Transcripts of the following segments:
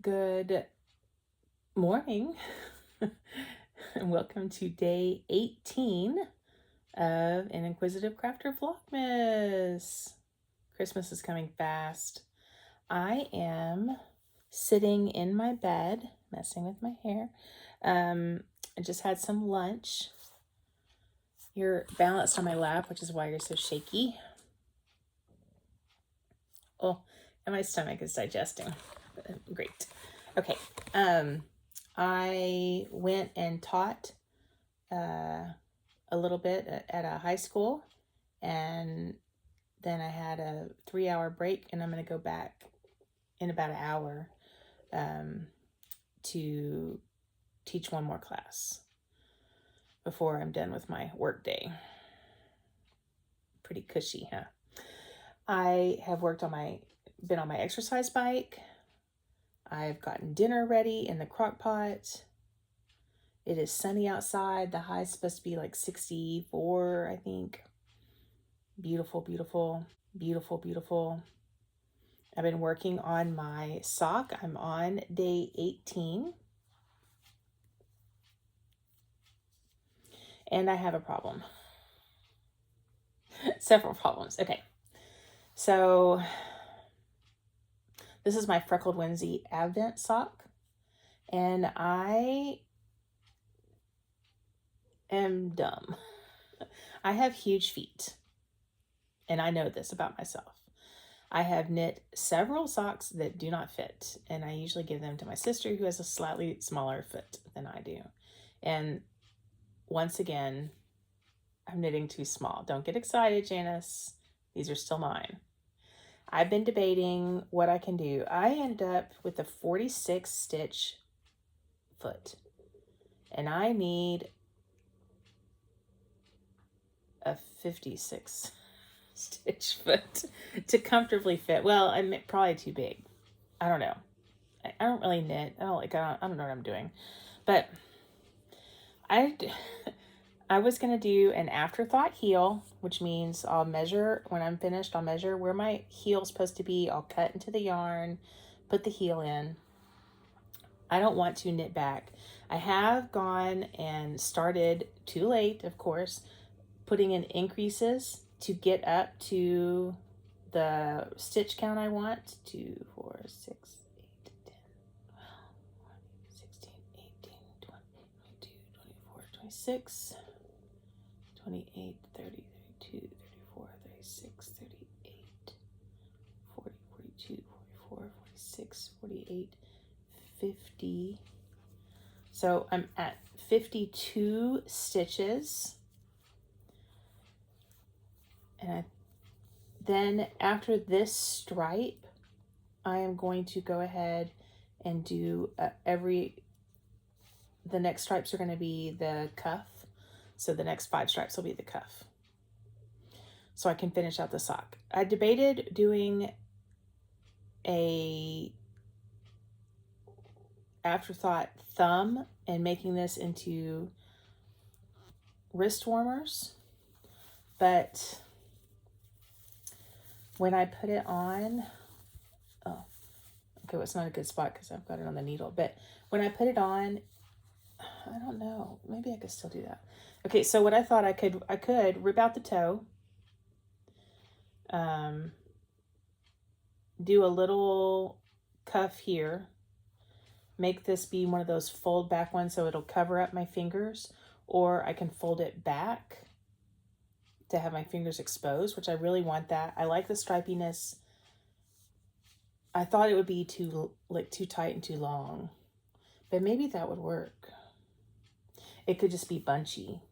Good morning and welcome to day 18 of an Inquisitive Crafter Vlogmas. Christmas is coming fast. I am sitting in my bed, messing with my hair. I just had some lunch. You're balanced on my lap, which is why you're so shaky. Oh, and my stomach is digesting. Great. Okay. I went and taught a little bit at a high school, and then I had a 3-hour break, and I'm going to go back in about an hour to teach one more class before I'm done with my work day. Pretty cushy, huh? I have been on my exercise bike. I've gotten dinner ready in the crock pot. It is sunny outside. The high is supposed to be like 64, I think. Beautiful, beautiful, beautiful, beautiful. I've been working on my sock. I'm on day 18. And I have a problem. Several problems. Okay. So this is my Freckled Whimsy Advent sock. And I am dumb. I have huge feet. And I know this about myself. I have knit several socks that do not fit. And I usually give them to my sister, who has a slightly smaller foot than I do. And once again, I'm knitting too small. Don't get excited, Janice. These are still mine. I've been debating what I can do. I end up with a 46 stitch foot. And I need a 56 stitch foot to comfortably fit. Well, I'm probably too big. I don't know. I don't really knit. I don't know what I'm doing. But I was going to do an afterthought heel, which means I'll measure, when I'm finished, I'll measure where my heel's supposed to be. I'll cut into the yarn, put the heel in. I don't want to knit back. I have gone and started, too late, of course, putting in increases to get up to the stitch count I want. 2, 4, 6, 8, 10, 12, 16, 18, 20, 22, 24, 26, 28, 30, 32, 34, 36, 38, 40, 42, 44, 46, 48, 50. So I'm at 52 stitches. And then after this stripe, I am going to go ahead and do the next stripes are going to be the cuff. So the next 5 stripes will be the cuff. So I can finish out the sock. I debated doing a afterthought thumb and making this into wrist warmers. But when I put it on, oh, okay, well, it's not a good spot because I've got it on the needle. But when I put it on, I don't know, maybe I could still do that. Okay, so what I thought I could rip out the toe, do a little cuff here, make this be one of those fold back ones so it'll cover up my fingers, or I can fold it back to have my fingers exposed, which I really want that. I like the stripiness. I thought it would be too tight and too long, but maybe that would work. It could just be bunchy.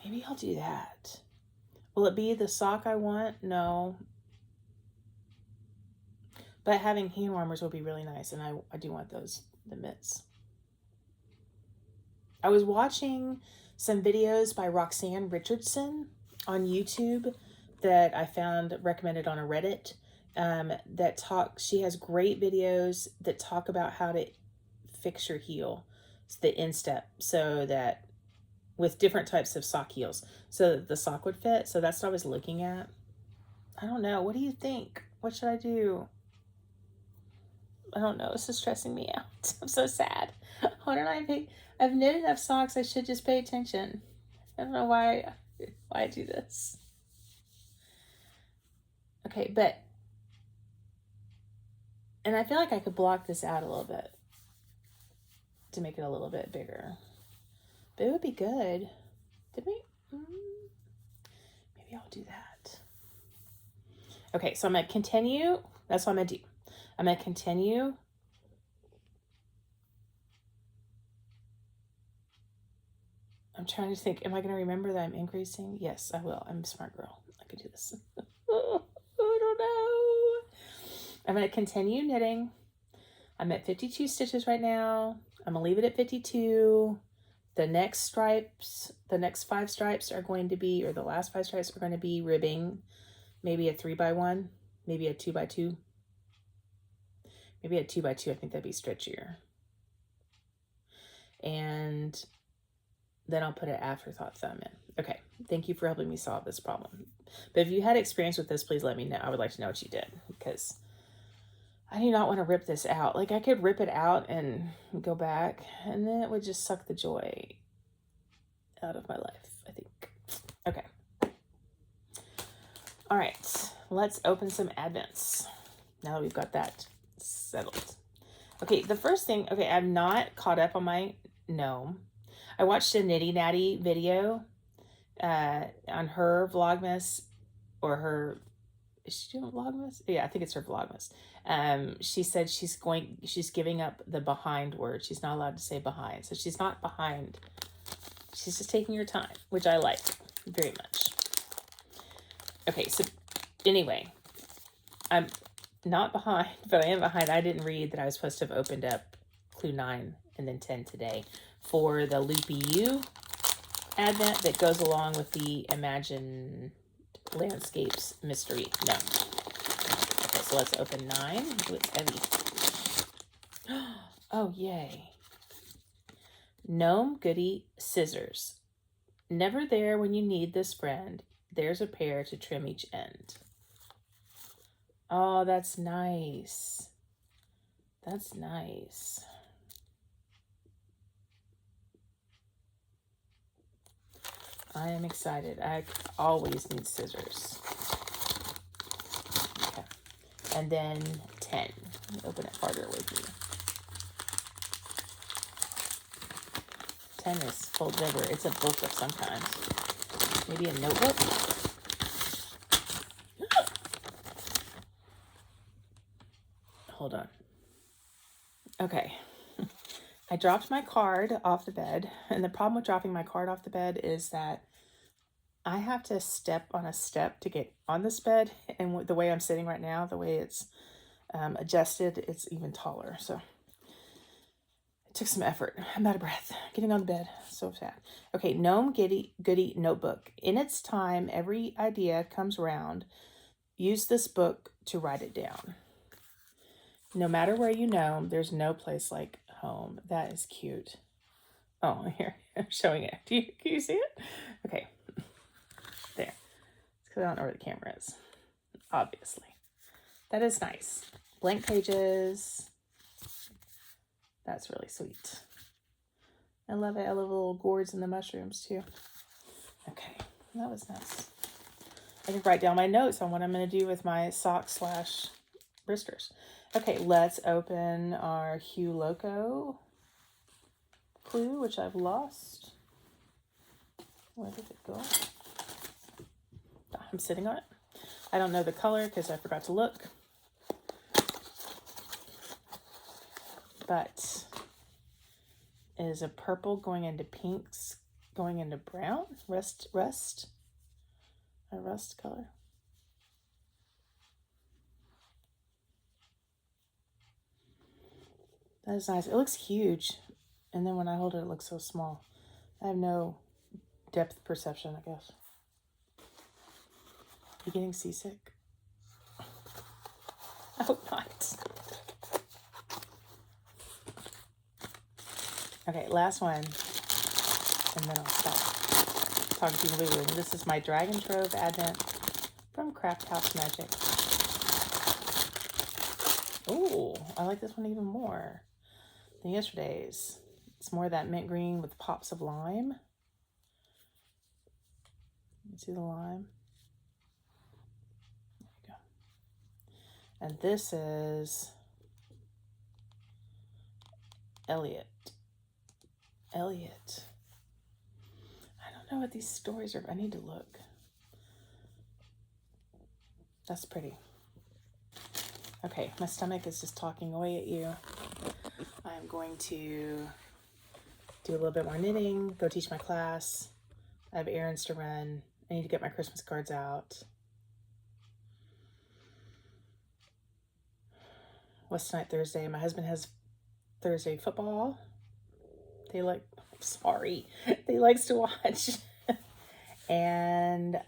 Maybe I'll do that. Will it be the sock I want? No. But having hand warmers will be really nice, and I do want those, the mitts. I was watching some videos by Roxanne Richardson on YouTube that I found recommended on a Reddit she has great videos that talk about how to fix your heel, the instep, so that with different types of sock heels, so that the sock would fit. So that's what I was looking at. I don't know. What do you think? What should I do? I don't know. This is stressing me out. I'm so sad. Why don't I pay? I've knit enough socks. I should just pay attention. I don't know why I do this. Okay, and I feel like I could block this out a little bit to make it a little bit bigger. But it would be good. Did we? Maybe I'll do that. Okay, so I'm going to continue. That's what I'm going to do. I'm going to continue. I'm trying to think, am I going to remember that I'm increasing? Yes, I will. I'm a smart girl. I can do this. Oh, I don't know. I'm going to continue knitting. I'm at 52 stitches right now. I'm going to leave it at 52. The next stripes, the next 5 stripes are going to be, or the last 5 stripes are going to be ribbing. Maybe a 3x1, maybe a 2x2. Maybe a 2x2, I think that'd be stretchier. And then I'll put an afterthought thumb in. Okay, thank you for helping me solve this problem. But if you had experience with this, please let me know. I would like to know what you did, because I do not want to rip this out. Like, I could rip it out and go back, and then it would just suck the joy out of my life, I think. Okay. All right, let's open some advents now that we've got that settled. Okay, the first thing, okay, I'm not caught up on my gnome. I watched a Nitty Natty video on her Vlogmas, or her, is she doing Vlogmas? Yeah, I think it's her Vlogmas. She said she's giving up the behind word. She's not allowed to say behind. So she's not behind. She's just taking her time, which I like very much. Okay, so anyway, I'm not behind, but I am behind. I didn't read that I was supposed to have opened up Clue 9 and then 10 today for the Loopy You advent that goes along with the Imagine Landscapes mystery. No. Okay, so let's open 9. Ooh, it's heavy. Oh, yay. Gnome Goody Scissors. Never there when you need this friend. There's a pair to trim each end. Oh, that's nice. That's nice. I am excited. I always need scissors. Okay. And then 10. Let me open it harder with you. 10 is folded over. It's a book of some kind. Maybe a notebook? Hold on. Okay. I dropped my card off the bed, and the problem with dropping my card off the bed is that I have to step on a step to get on this bed, and the way I'm sitting right now, the way it's adjusted, it's even taller, so it took some effort. I'm out of breath. Getting on the bed, so sad. Okay, Gnome Goody Notebook. In its time, every idea comes round. Use this book to write it down. No matter where you gnome, there's no place like home. That is cute. Oh, here, I'm showing it. Can you see it? Okay. There. It's because I don't know where the camera is. Obviously. That is nice. Blank pages. That's really sweet. I love it. I love the little gourds and the mushrooms too. Okay. That was nice. I can write down my notes on what I'm going to do with my socks / bristers. Okay, let's open our Hue Loco clue, which I've lost. Where did it go? I'm sitting on it. I don't know the color because I forgot to look. But it is a purple going into pinks, going into brown, rust, a rust color. That is nice. It looks huge. And then when I hold it, it looks so small. I have no depth perception, I guess. You getting seasick? I hope not. Okay, last one. And then I'll stop talking to you. This is my Dragon Trove Advent from Craft House Magic. Oh, I like this one even more than yesterday's. It's more of that mint green with pops of lime. You see the lime? There you go. And this is Elliot. Elliot. I don't know what these stories are. I need to look. That's pretty. Okay, my stomach is just talking away at you. I'm going to do a little bit more knitting, go teach my class. I have errands to run. I need to get my Christmas cards out. What's tonight, Thursday? My husband has Thursday football. They likes to watch. And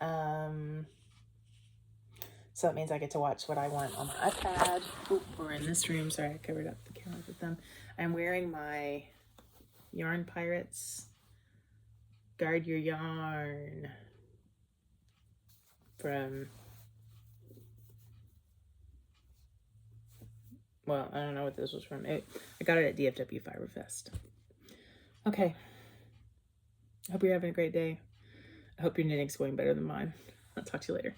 so that means I get to watch what I want on my iPad. Ooh, we're in this room. Sorry, I covered up the camera with them. I'm wearing my Yarn Pirates Guard Your Yarn from, well, I don't know what this was from. I got it at DFW Fiber Fest. Okay. I hope you're having a great day. I hope your knitting's going better than mine. I'll talk to you later.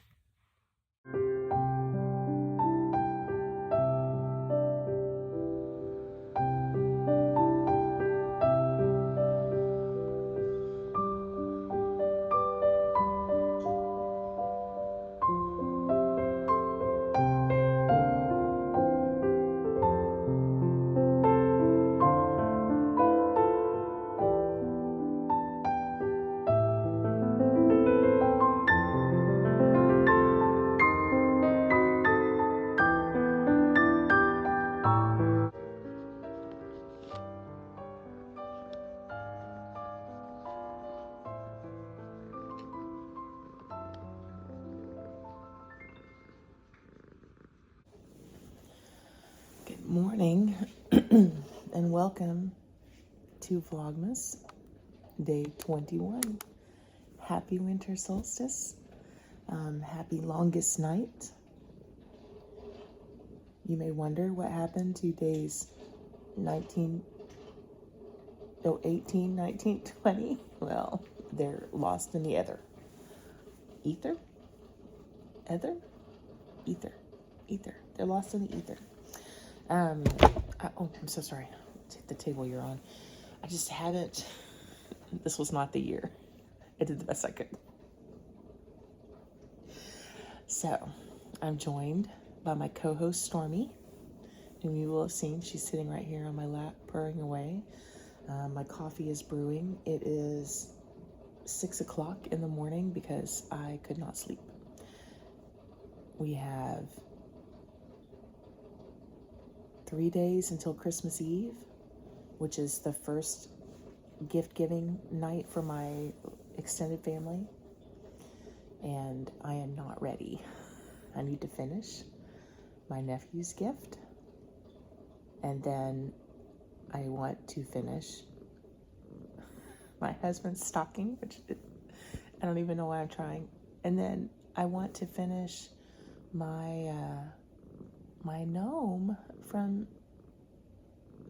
Good morning and welcome to Vlogmas, day 21. Happy winter solstice. Happy longest night. You may wonder what happened to days 18, 19, 20. Well, they're lost in the ether. Ether? Ether? Ether. Ether. They're lost in the ether. I'm so sorry. Take the table you're on. I just haven't. This was not the year. I did the best I could. So, I'm joined by my co-host Stormy, whom you will have seen. She's sitting right here on my lap, purring away. My coffee is brewing. It is 6 o'clock in the morning because I could not sleep. We have 3 days until Christmas Eve, which is the first gift-giving night for my extended family, and I am not ready. I need to finish my nephew's gift, and then I want to finish my husband's stocking, which I don't even know why I'm trying, and then I want to finish my my gnome from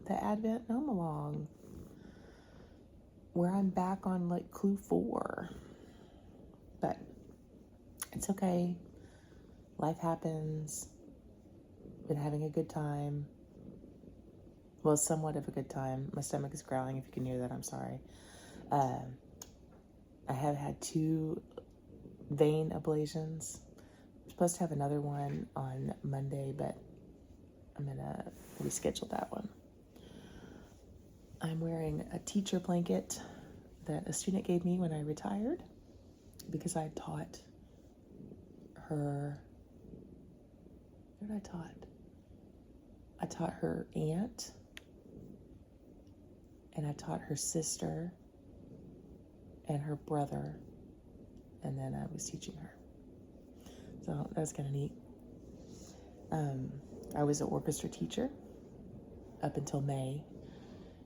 the Advent Gnome Along, where I'm back on like clue 4. But it's okay. Life happens. Been having a good time. Well, somewhat of a good time. My stomach is growling. If you can hear that, I'm sorry. I have had 2 vein ablations. I'm supposed to have another one on Monday, but I'm gonna reschedule that one. I'm wearing a teacher blanket that a student gave me when I retired because I taught her. What did I taught? I taught her aunt, and I taught her sister and her brother, and then I was teaching her. So that was kind of neat. I was an orchestra teacher up until May,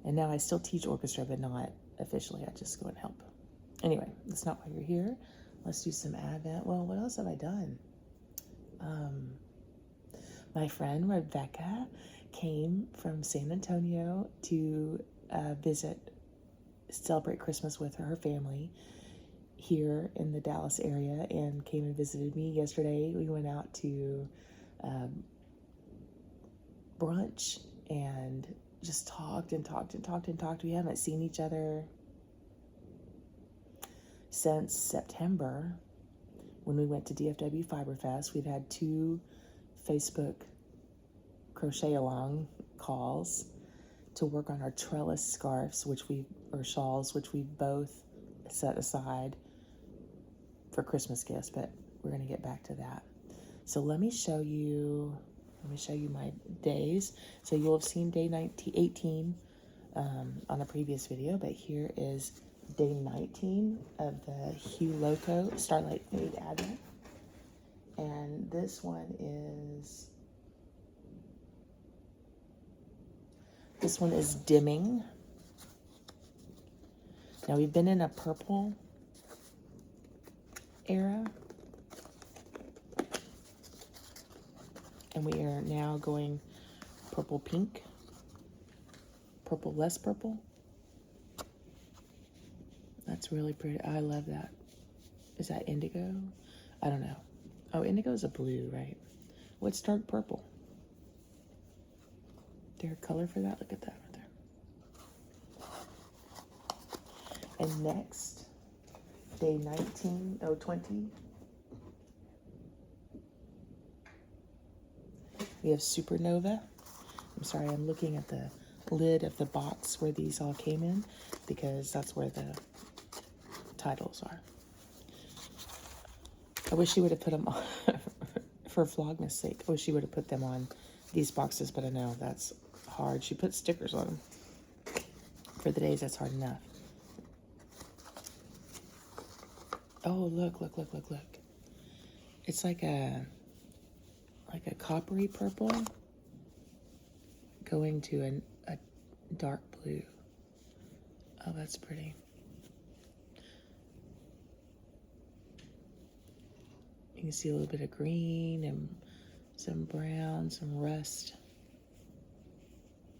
and now I still teach orchestra, but not officially. I just go and help. Anyway, that's not why you're here. Let's do some Advent. Well, what else have I done? My friend Rebecca came from San Antonio to celebrate Christmas with her family here in the Dallas area, and came and visited me yesterday. We went out to brunch and just talked and talked and talked and talked. We haven't seen each other since September when we went to DFW Fiberfest. We've had 2 Facebook crochet along calls to work on our trellis scarves, or shawls, which we both set aside for Christmas gifts, but we're going to get back to that. So let me show you my days. So you'll have seen day 18 on a previous video, but here is day 19 of the Hue Loco Starlight Fade Advent. And this one is dimming. Now we've been in a purple era, and we are now going purple pink, purple less purple. That's really pretty. I love that. Is that indigo? I don't know. Oh, indigo is a blue, right? What's dark purple? Is there a color for that? Look at that right there. And next, day 20, we have Supernova. I'm sorry, I'm looking at the lid of the box where these all came in, because that's where the titles are. I wish she would have put them on, for Vlogmas sake, I wish she would have put them on these boxes, but I know that's hard. She put stickers on them. For the days, that's hard enough. Oh, look. It's like a coppery purple going to a dark blue. Oh, that's pretty. You can see a little bit of green and some brown, some rust.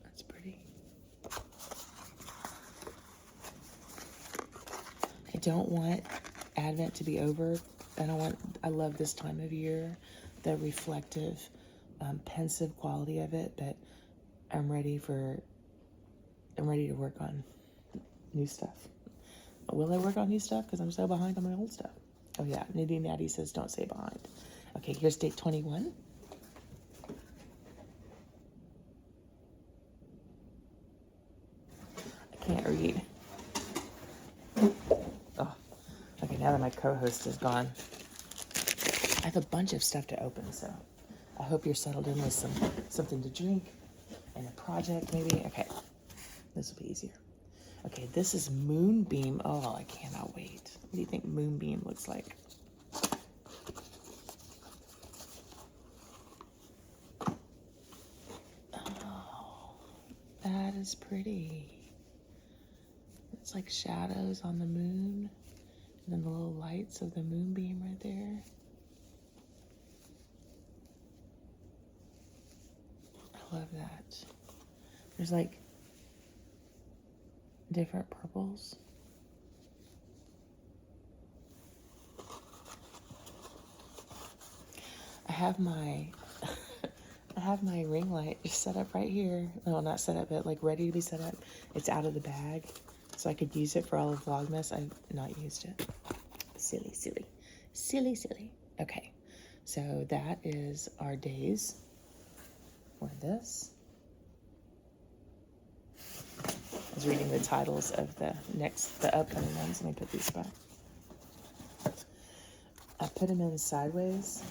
That's pretty. I don't want Advent to be over. I love this time of year, the reflective, pensive quality of it, but I'm ready to work on new stuff. Will I work on new stuff? Because I'm so behind on my old stuff. Oh yeah, Niddy Natty says don't stay behind. Okay, here's date 21. I can't read. Oh, okay, now that my co-host is gone, I have a bunch of stuff to open, so I hope you're settled in with something to drink and a project maybe. Okay, this will be easier. Okay, this is Moonbeam. Oh, I cannot wait. What do you think Moonbeam looks like? Oh, that is pretty. It's like shadows on the moon, and then the little lights of the moonbeam right there. I love that. There's like different purples. I have my ring light just set up right here. No, not set up, but like ready to be set up. It's out of the bag, so I could use it for all of Vlogmas. I've not used it. Silly. Okay, so that is our days for this. I was reading the titles of the upcoming ones. Let me put these back. I put them in sideways,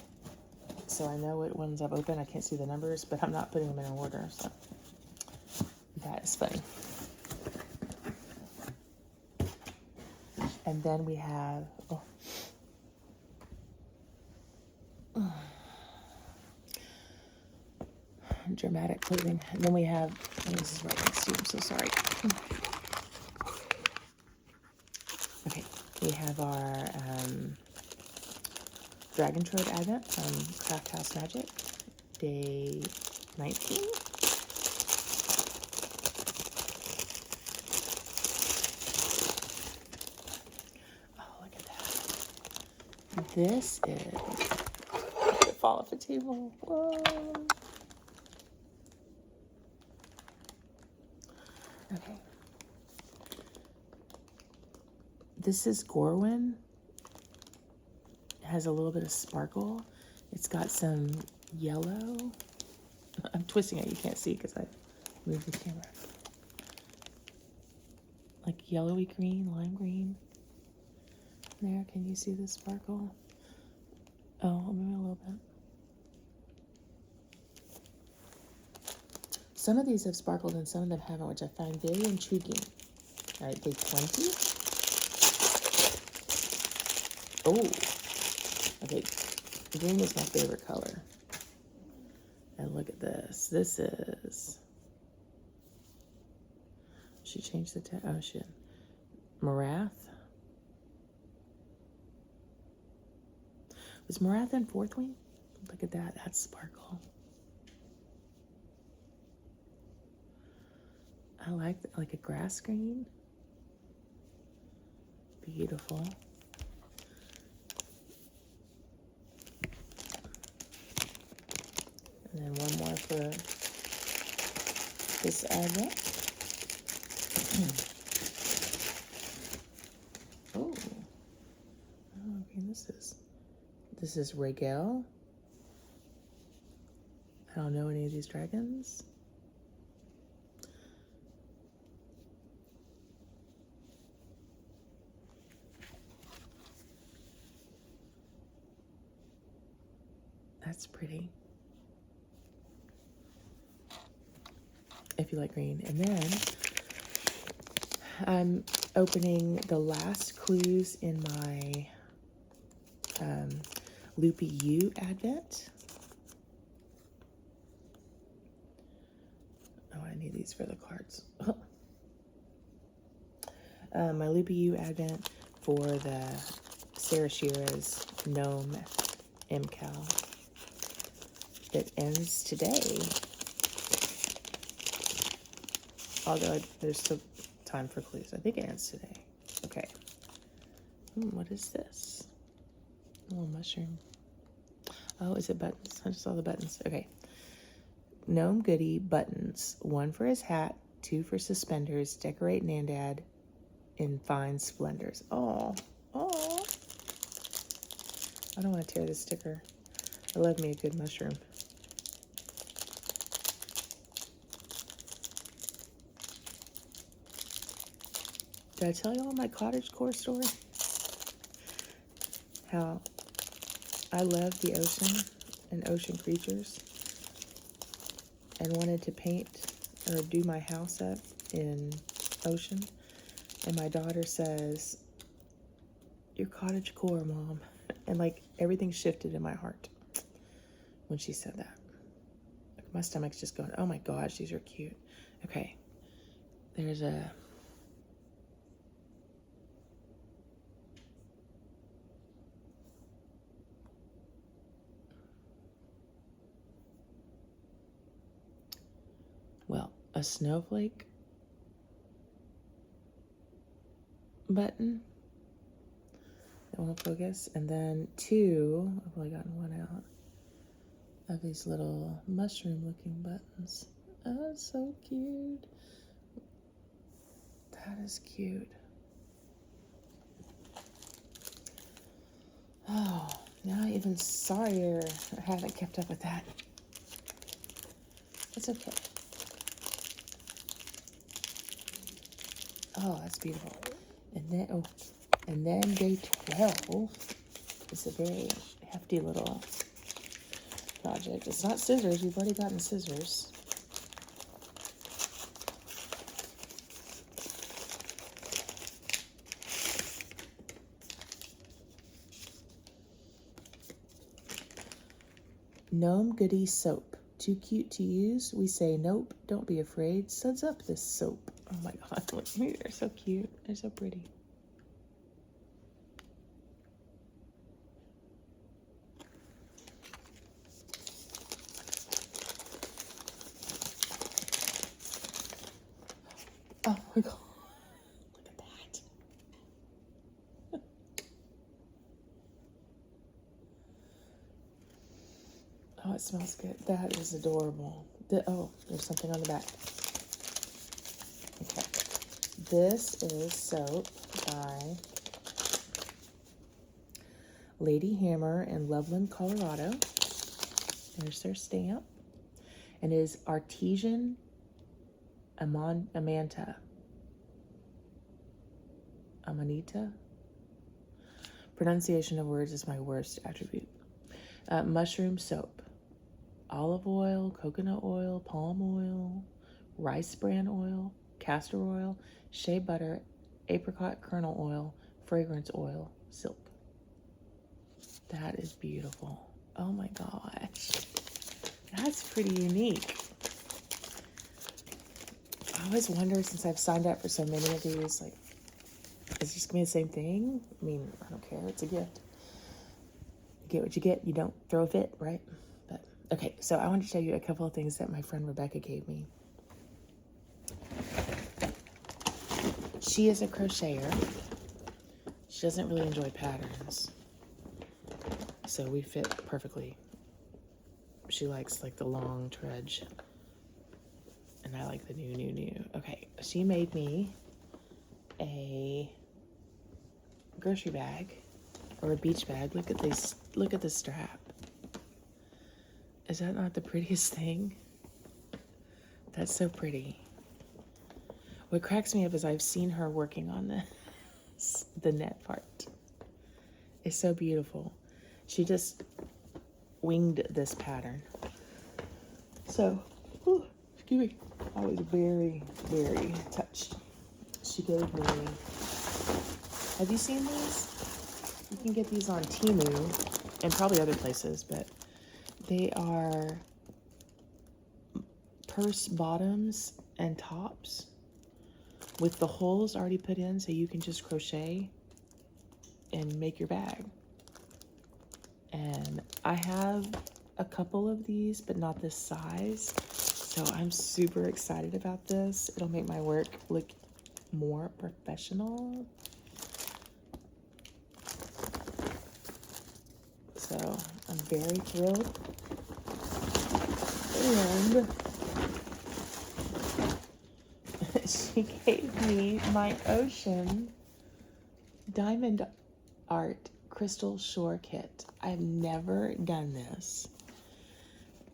so I know what ones I've opened. I can't see the numbers, but I'm not putting them in order, so that is funny. And then we have, dramatic clothing. And then we have, this is right next to you, I'm so sorry. Okay, we have our Dragon Trove Advent from Craft House Magic. day 19. Oh, look at that. This is, fall off the table. Whoa. Okay. This is Gorwin. It has a little bit of sparkle. It's got some yellow. I'm twisting it. You can't see because I moved the camera. Like yellowy green, lime green. There, can you see the sparkle? Oh, maybe a little bit. Some of these have sparkled and some of them haven't, which I find very intriguing. All right, day 20. Oh, okay. Green is my favorite color. And look at this. This is, she changed the tag. Oh, shit. Morath. Was Morath in Fourth Wing? Look at that. That's sparkle. I like a grass green. Beautiful. And then one more for this advent. Oh. Oh, okay, this is Regel. I don't know any of these dragons. That's pretty. If you like green. And then I'm opening the last clues in my Loopy U Advent. Oh, I need these for the cards. My Loopy U Advent for the Sarah Shira's Gnome MCal. It ends today. Although there's still time for clues. I think it ends today. Okay. What is this? A little mushroom. Oh, is it buttons? I just saw the buttons. Okay. Gnome Goody buttons. 1 for his hat, 2 for suspenders. Decorate Nandad in fine splendors. Oh. Oh. I don't want to tear this sticker. I love me a good mushroom. Did I tell you all my cottagecore story? How I love the ocean and ocean creatures and wanted to paint or do my house up in ocean. And my daughter says, "You're cottagecore, Mom." And like everything shifted in my heart when she said that. Like, my stomach's just going, oh my gosh, these are cute. Okay. There's a a snowflake button that won't focus, and then 2, I've only gotten 1 out, of these little mushroom looking buttons. Oh, that's so cute. That is cute. Oh, now I'm even sorrier I haven't kept up with that. It's okay. Oh, that's beautiful. And then day 12 is a very hefty little project. It's not scissors. We've already gotten scissors. Gnome Goody soap. Too cute to use? We say nope. Don't be afraid. Suds up this soap. Oh my god, look at me. They're so cute. They're so pretty. Oh, it smells good. That is adorable. Oh, there's something on the back. Okay. This is soap by Lady Hammer in Loveland, Colorado. There's their stamp. And it is Artesian Amanita. Pronunciation of words is my worst attribute. Mushroom soap. Olive oil, coconut oil, palm oil, rice bran oil, castor oil, shea butter, apricot kernel oil, fragrance oil, silk. That is beautiful. Oh my gosh. That's pretty unique. I always wonder, since I've signed up for so many of these, like, is it just gonna be the same thing? I mean, I don't care. It's a gift. You get what you get. You don't throw a fit, right? But okay, so I want to show you a couple of things that my friend Rebecca gave me. She is a crocheter. She doesn't really enjoy patterns, so we fit perfectly. She likes like the long trudge, and I like the new. Okay, she made me a grocery bag or a beach bag. Look at this. Look at the strap. Is that not the prettiest thing? That's so pretty. What cracks me up is I've seen her working on this. The net part. It's so beautiful. She just winged this pattern. So, excuse me. I was very, very touched. She gave me, have you seen these? You can get these on Temu and probably other places, but they are purse bottoms and tops with the holes already put in, so you can just crochet and make your bag. And I have a couple of these, but not this size. So I'm super excited about this. It'll make my work look more professional. So I'm very thrilled. And she gave me my ocean diamond art crystal shore kit. I've never done this.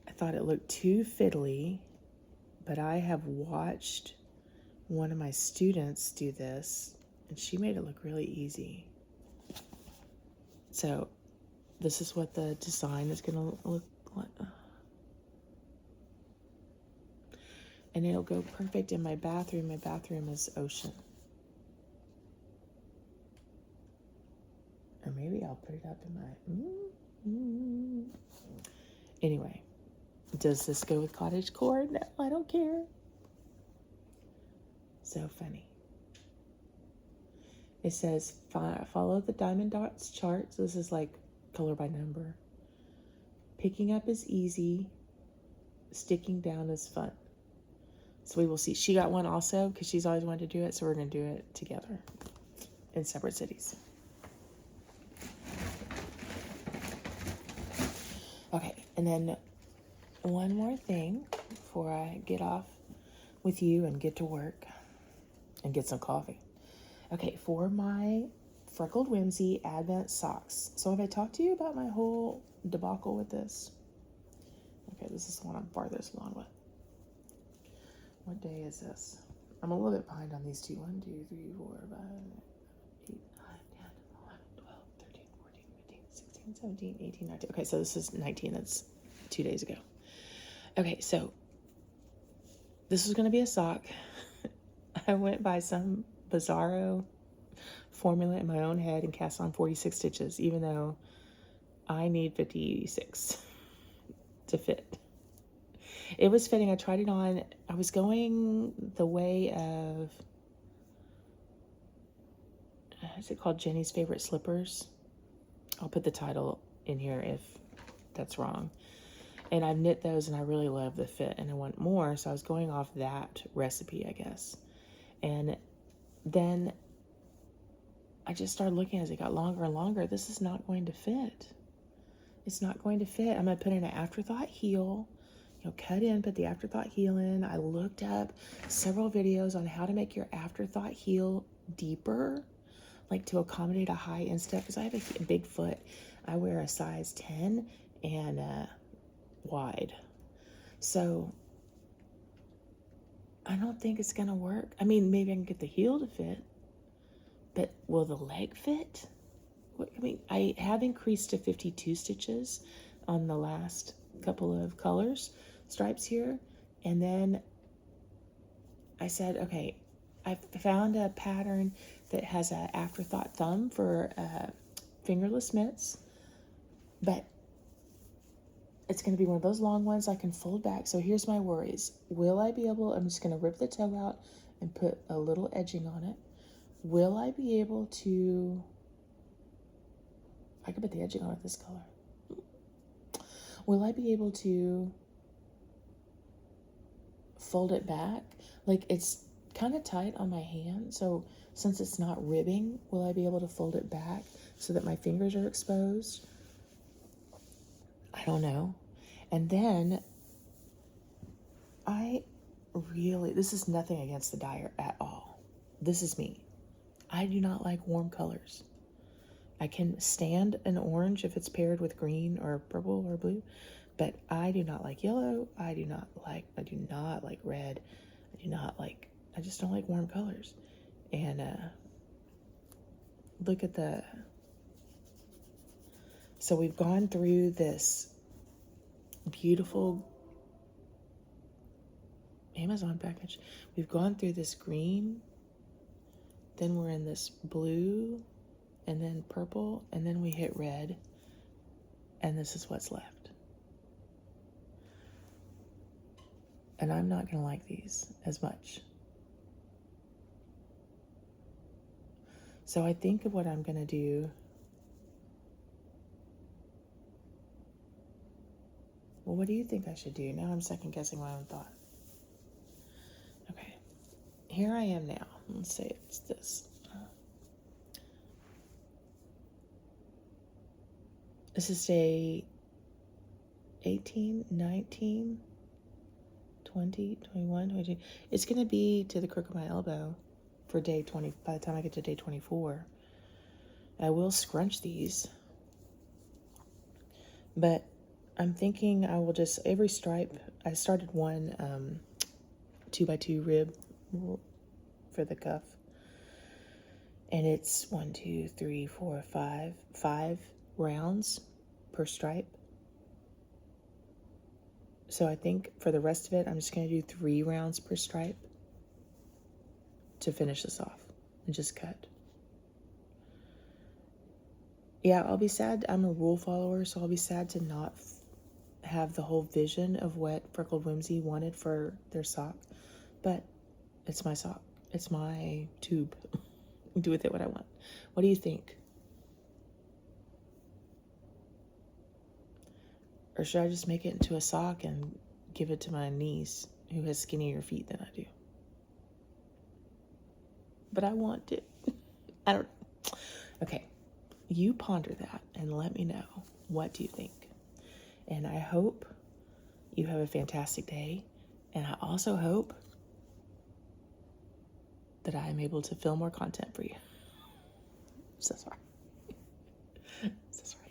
I thought it looked too fiddly, but I have watched one of my students do this, and she made it look really easy. So this is what the design is going to look like. And it'll go perfect in my bathroom. My bathroom is ocean. Or maybe I'll put it up in my... Anyway, does this go with cottagecore? No, I don't care. So funny. It says, follow the diamond dots chart. So this is like color by number. Picking up is easy. Sticking down is fun. So we will see. She got one also because she's always wanted to do it. So we're going to do it together in separate cities. Okay, and then one more thing before I get off with you and get to work and get some coffee. Okay, for my Freckled Whimsy Advent socks. So have I talked to you about my whole debacle with this? Okay, this is the one I'm farthest along with. What day is this? I'm a little bit behind on these two. 1, 2, 3, 4, 5, 8, 9, 10, 11, 12, 13, 14, 15, 16, 17, 18, 19. Okay, so this is 19. That's 2 days ago. Okay, so this was going to be a sock. I went by some bizarro formula in my own head and cast on 46 stitches, even though I need 56 to fit. It was fitting. I tried it on. I was going the way of, is it called Jenny's Favorite Slippers? I'll put the title in here if that's wrong. And I've knit those and I really love the fit and I want more. So I was going off that recipe, I guess. And then I just started looking as it got longer and longer. This is not going to fit. it's not going to fit. I'm going to put in an afterthought heel. Cut in, put the afterthought heel in. I looked up several videos on how to make your afterthought heel deeper, like to accommodate a high instep, because I have a big foot. I wear a size 10 and wide. So I don't think it's going to work. I mean, maybe I can get the heel to fit, but will the leg fit? I mean, I have increased to 52 stitches on the last couple of colors, stripes here. And then I said, okay, I found a pattern that has an afterthought thumb for fingerless mitts, but it's going to be one of those long ones I can fold back. So here's my worries. Will I be able, I'm just going to rip the toe out and put a little edging on it. Will I be able to, I could put the edging on it this color. Will I be able to fold it back? Like, it's kind of tight on my hand, so since it's not ribbing, will I be able to fold it back so that my fingers are exposed? I don't know. And then this is nothing against the dyer at all. This is me. I do not like warm colors. I can stand an orange if it's paired with green or purple or blue, but I do not like yellow. I do not like red. I just don't like warm colors. And look at so we've gone through this beautiful Amazon package. We've gone through this green, then we're in this blue, and then purple, and then we hit red, and this is what's left. And I'm not gonna like these as much. So I think of what I'm gonna do. Well, what do you think I should do? Now I'm second guessing my own thought. Okay, here I am now. Let's say it's this. This is day 18, 19, 20, 21, 22. It's going to be to the crook of my elbow for day 20. By the time I get to day 24, I will scrunch these. But I'm thinking I will just, every stripe, I started one 2x2 rib for the cuff. And it's 1, 2, 3, 4, 5 rounds per stripe. So I think for the rest of it, I'm just going to do 3 rounds per stripe to finish this off and just cut. Yeah, I'll be sad. I'm a rule follower, so I'll be sad to not have the whole vision of what Freckled Whimsy wanted for their sock. But it's my sock. It's my tube. Do with it what I want. What do you think? Or should I just make it into a sock and give it to my niece who has skinnier feet than I do? But I want it. I don't know. Okay, you ponder that and let me know. What do you think? And I hope you have a fantastic day. And I also hope that I am able to film more content for you. So sorry. So sorry.